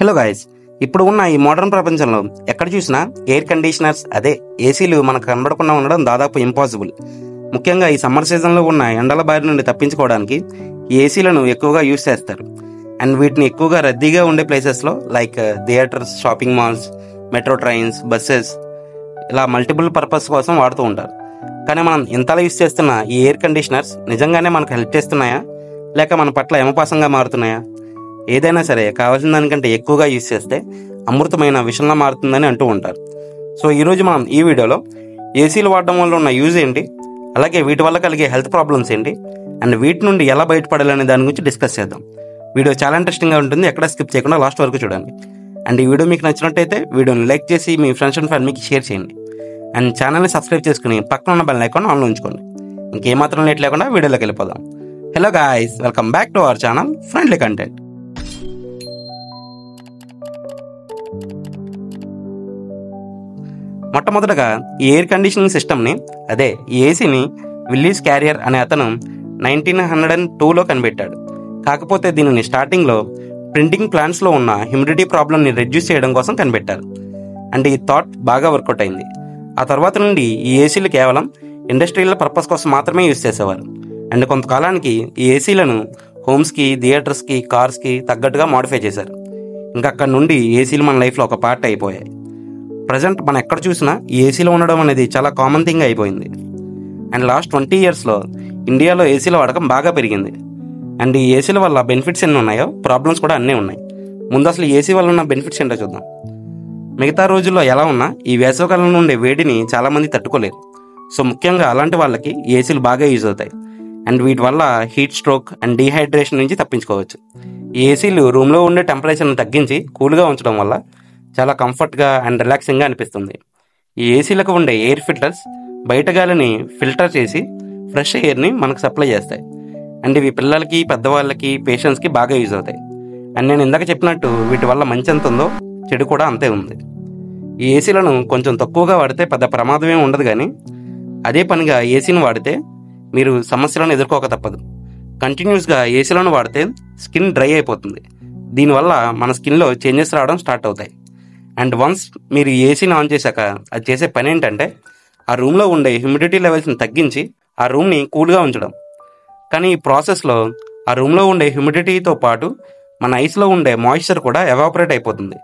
Hello guys, ఇప్పుడు ఉన్న ఈ మోడర్న్ ప్రపంచంలో ఎక్కడ చూసినా ఎయిర్ కండిషనర్స్, అదే ఏసీలు మనకు కనబడకుండా ఉండడం దాదాపు ఇంపాసిబుల్. ముఖ్యంగా ఈ సమ్మర్ సీజన్లో ఉన్న ఎండల బారి నుండి తప్పించుకోవడానికి ఈ ఏసీలను ఎక్కువగా యూజ్ చేస్తారు. అండ్ వీటిని ఎక్కువగా రద్దీగా ఉండే ప్లేసెస్లో like theatres, shopping malls, metro trains, buses ఇలా మల్టిపుల్ పర్పస్ కోసం వాడుతూ ఉంటారు. కానీ మనం ఇంతలా యూజ్ చేస్తున్న ఈ ఎయిర్ కండిషనర్స్ నిజంగానే మనకు హెల్ప్ చేస్తున్నాయా, లేక మన పట్ల యమపాసంగా మారుతున్నాయా? ఏదైనా సరే కావాల్సిన దానికంటే ఎక్కువగా యూజ్ చేస్తే అమృతమైన విషంలా మారుతుందని అంటూ ఉంటారు. సో ఈరోజు మనం ఈ వీడియోలో ఏసీలు వాడడం వల్ల ఉన్న యూజ్ ఏంటి, అలాగే వీటి వల్ల కలిగే హెల్త్ ప్రాబ్లమ్స్ ఏంటి, అండ్ వీటి నుండి ఎలా బయటపడాలనే దాని గురించి డిస్కస్ చేద్దాం. వీడియో చాలా ఇంట్రెస్టింగ్గా ఉంటుంది, ఎక్కడ స్కిప్ చేయకుండా లాస్ట్ వరకు చూడండి. అండ్ ఈ వీడియో మీకు నచ్చినట్టయితే వీడియోని లైక్ చేసి మీ ఫ్రెండ్స్ అండ్ ఫ్యామిలీకి షేర్ చేయండి. అండ్ ఛానల్ని సబ్స్క్రైబ్ చేసుకుని పక్కన ఉన్న బెల్ ఐకాన్ ఆన్లో ఉంచుకోండి. ఇంకేమాత్రం లేట్ లేకుండా వీడియోలోకి వెళ్ళిపోదాం. Hello guys, welcome back to our channel friendly content. మొట్టమొదటగా ఈ ఎయిర్ కండిషనింగ్ సిస్టమ్ని, అదే ఈ ఏసీని విల్లీస్ క్యారియర్ అనే అతను 1902లో కనిపెట్టాడు. కాకపోతే దీనిని స్టార్టింగ్లో ప్రింటింగ్ ప్లాంట్స్లో ఉన్న హ్యూమిడిటీ ప్రాబ్లమ్ని రెడ్యూస్ చేయడం కోసం కనిపెట్టారు. అండ్ ఈ థాట్ బాగా వర్కౌట్ అయింది. ఆ తర్వాత నుండి ఈ ఏసీలు కేవలం ఇండస్ట్రియల్ పర్పస్ కోసం మాత్రమే యూజ్ చేసేవారు. అండ్ కొంతకాలానికి ఈ ఏసీలను హోమ్స్కి, థియేటర్స్కి, కార్స్కి తగ్గట్టుగా మాడిఫై చేశారు. ఇంకా అక్కడ నుండి ఏసీలు మన లైఫ్లో ఒక పార్ట్ అయిపోయాయి. ప్రజెంట్ మనం ఎక్కడ చూసినా ఈ ఏసీలో ఉండడం అనేది చాలా కామన్ థింగ్ అయిపోయింది. అండ్ లాస్ట్ 20 yearsలో ఇండియాలో ఏసీల వాడకం బాగా పెరిగింది. అండ్ ఈ ఏసీల వల్ల బెనిఫిట్స్ ఎన్ని ఉన్నాయో ప్రాబ్లమ్స్ కూడా అన్నీ ఉన్నాయి. ముందు అసలు ఏసీ వల్ల ఉన్న బెనిఫిట్స్ ఏంటో చూద్దాం. మిగతా రోజుల్లో ఎలా ఉన్నా ఈ వేసవికాలం నుండి వేడిని చాలామంది తట్టుకోలేరు. సో ముఖ్యంగా అలాంటి వాళ్ళకి ఏసీలు బాగా యూజ్ అవుతాయి. అండ్ వీటి వల్ల హీట్ స్ట్రోక్ అండ్ డీహైడ్రేషన్ నుంచి తప్పించుకోవచ్చు. ఈ ఏసీలు రూమ్లో ఉండే టెంపరేచర్ని తగ్గించి కూల్గా ఉంచడం వల్ల చాలా కంఫర్ట్గా అండ్ రిలాక్సింగ్గా అనిపిస్తుంది. ఈ ఏసీలకు ఉండే ఎయిర్ ఫిల్టర్స్ బయట గాలిని ఫిల్టర్ చేసి ఫ్రెష్ ఎయిర్ని మనకు సప్లై చేస్తాయి. అండ్ ఇవి పిల్లలకి, పెద్దవాళ్ళకి, పేషెంట్స్కి బాగా యూజ్ అవుతాయి. అండ్ నేను ఇందాక చెప్పినట్టు వీటి వల్ల మంచి ఎంత ఉందో చెడు కూడా అంతే ఉంది. ఈ ఏసీలను కొంచెం తక్కువగా వాడితే పెద్ద ప్రమాదం ఏమి ఉండదు, కానీ అదే పనిగా ఏసీని వాడితే మీరు సమస్యలను ఎదుర్కోక తప్పదు. కంటిన్యూస్గా ఏసీలను వాడితే స్కిన్ డ్రై అయిపోతుంది. దీనివల్ల మన స్కిన్లో చేంజెస్ రావడం స్టార్ట్ అవుతాయి. అండ్ వన్స్ మీరు ఏసీని ఆన్ చేశాక అది చేసే పని ఏంటంటే ఆ రూమ్లో ఉండే హ్యూమిడిటీ లెవెల్స్ని తగ్గించి ఆ రూమ్ని కూల్గా ఉంచడం. కానీ ఈ ప్రాసెస్లో ఆ రూమ్లో ఉండే హ్యూమిడిటీతో పాటు మన ఐస్లో ఉండే మాయిశ్చర్ కూడా ఎవాపరేట్ అయిపోతుంది.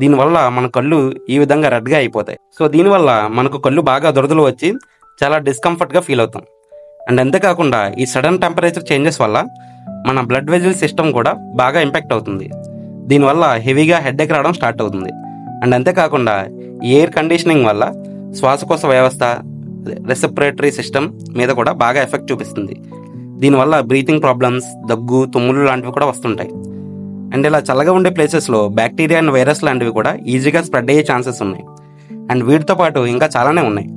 దీనివల్ల మన కళ్ళు ఈ విధంగా రెడ్గా అయిపోతాయి. సో దీనివల్ల మనకు కళ్ళు బాగా దురదలు వచ్చి చాలా డిస్కంఫర్ట్గా ఫీల్ అవుతాం. అండ్ అంతేకాకుండా ఈ సడన్ టెంపరేచర్ చేంజెస్ వల్ల మన బ్లడ్ వెజల్ సిస్టమ్ కూడా బాగా ఇంపాక్ట్ అవుతుంది. దీనివల్ల హెవీగా హెడేక్ రావడం స్టార్ట్ అవుతుంది. అండ్ అంతేకాకుండా ఈ ఎయిర్ కండిషనింగ్ వల్ల శ్వాసకోశ వ్యవస్థ, రెస్పిరేటరీ సిస్టమ్ మీద కూడా బాగా ఎఫెక్ట్ చూపిస్తుంది. దీనివల్ల బ్రీతింగ్ ప్రాబ్లమ్స్, దగ్గు, తుమ్ములు లాంటివి కూడా వస్తుంటాయి. అండ్ ఇలా చల్లగా ఉండే ప్లేసెస్లో బ్యాక్టీరియా అండ్ వైరస్ లాంటివి కూడా ఈజీగా స్ప్రెడ్ అయ్యే ఛాన్సెస్ ఉన్నాయి. అండ్ వీటితో పాటు ఇంకా చాలానే ఉన్నాయి.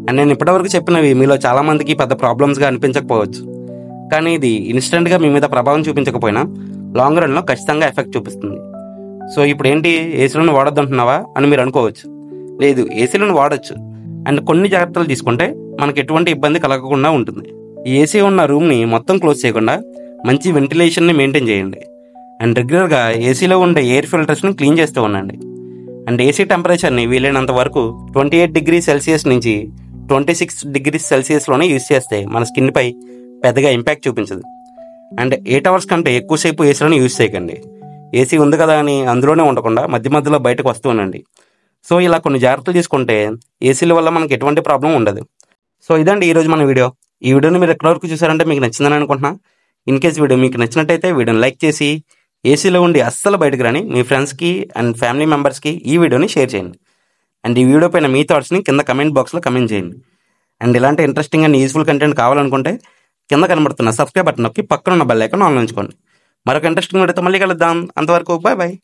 అండ్ నేను ఇప్పటివరకు చెప్పినవి మీలో చాలామందికి పెద్ద ప్రాబ్లమ్స్గా అనిపించకపోవచ్చు, కానీ ఇది ఇన్స్టెంట్గా మీ మీద ప్రభావం చూపించకపోయినా లాంగ్ రన్లో ఖచ్చితంగా ఎఫెక్ట్ చూపిస్తుంది. సో ఇప్పుడు ఏంటి, ఏసీలను వాడొద్దు అంటున్నావా అని మీరు అనుకోవచ్చు. లేదు, ఏసీలను వాడచ్చు. అండ్ కొన్ని జాగ్రత్తలు తీసుకుంటే మనకు ఎటువంటి ఇబ్బంది కలగకుండా ఉంటుంది. ఈ ఏసీ ఉన్న రూమ్ని మొత్తం క్లోజ్ చేయకుండా మంచి వెంటిలేషన్ని మెయింటైన్ చేయండి. అండ్ రెగ్యులర్గా ఏసీలో ఉండే ఎయిర్ ఫిల్టర్స్ని క్లీన్ చేస్తూ ఉండండి. అండ్ ఏసీ టెంపరేచర్ని వీలైనంత వరకు 28 degrees Celsius నుంచి 26 degrees Celsiusలోనే యూజ్ చేస్తే మన స్కిన్పై పెద్దగా ఇంపాక్ట్ చూపించదు. అండ్ 8 hours కంటే ఎక్కువసేపు ఏసీలను యూజ్ చేయకండి. ఏసీ ఉంది కదా అని అందులోనే ఉండకుండా మధ్య మధ్యలో బయటకు వస్తూ ఉండండి. సో ఇలా కొన్ని జాగ్రత్తలు తీసుకుంటే ఏసీల వల్ల మనకి ఎటువంటి ప్రాబ్లం ఉండదు. సో ఇదండి ఈరోజు మన వీడియో. ఈ వీడియోని మీరు ఎక్కడి వరకు చూసారంటే మీకు నచ్చిందని అనుకుంటున్నా. ఇన్ కేస్ వీడియో మీకు నచ్చినట్టయితే వీడియోని లైక్ చేసి ఏసీలో ఉండి అస్సలు బయటకు రాని మీ ఫ్రెండ్స్కి అండ్ ఫ్యామిలీ మెంబర్స్కి ఈ వీడియోని షేర్ చేయండి. అండ్ ఈ వీడియో పైన మీ థాట్స్ని కింద కమెంట్ బాక్స్లో కమెంట్ చేయండి. అండ్ ఇలాంటి ఇంట్రెస్టింగ్ అండ్ యూస్ఫుల్ కంటెంట్ కావాలనుకుంటే కింద కనబడుతున్న సబ్స్క్రైబ్ బటన్ నొక్కి పక్కన ఉన్న బెల్ ఐకాన్ ఆన్ ఉంచుకోండి. మరొక ఇంట్రెస్టింగ్ వీడియోతో మళ్ళీ కలుద్దాం. అంతవరకు బాయ్ బాయ్.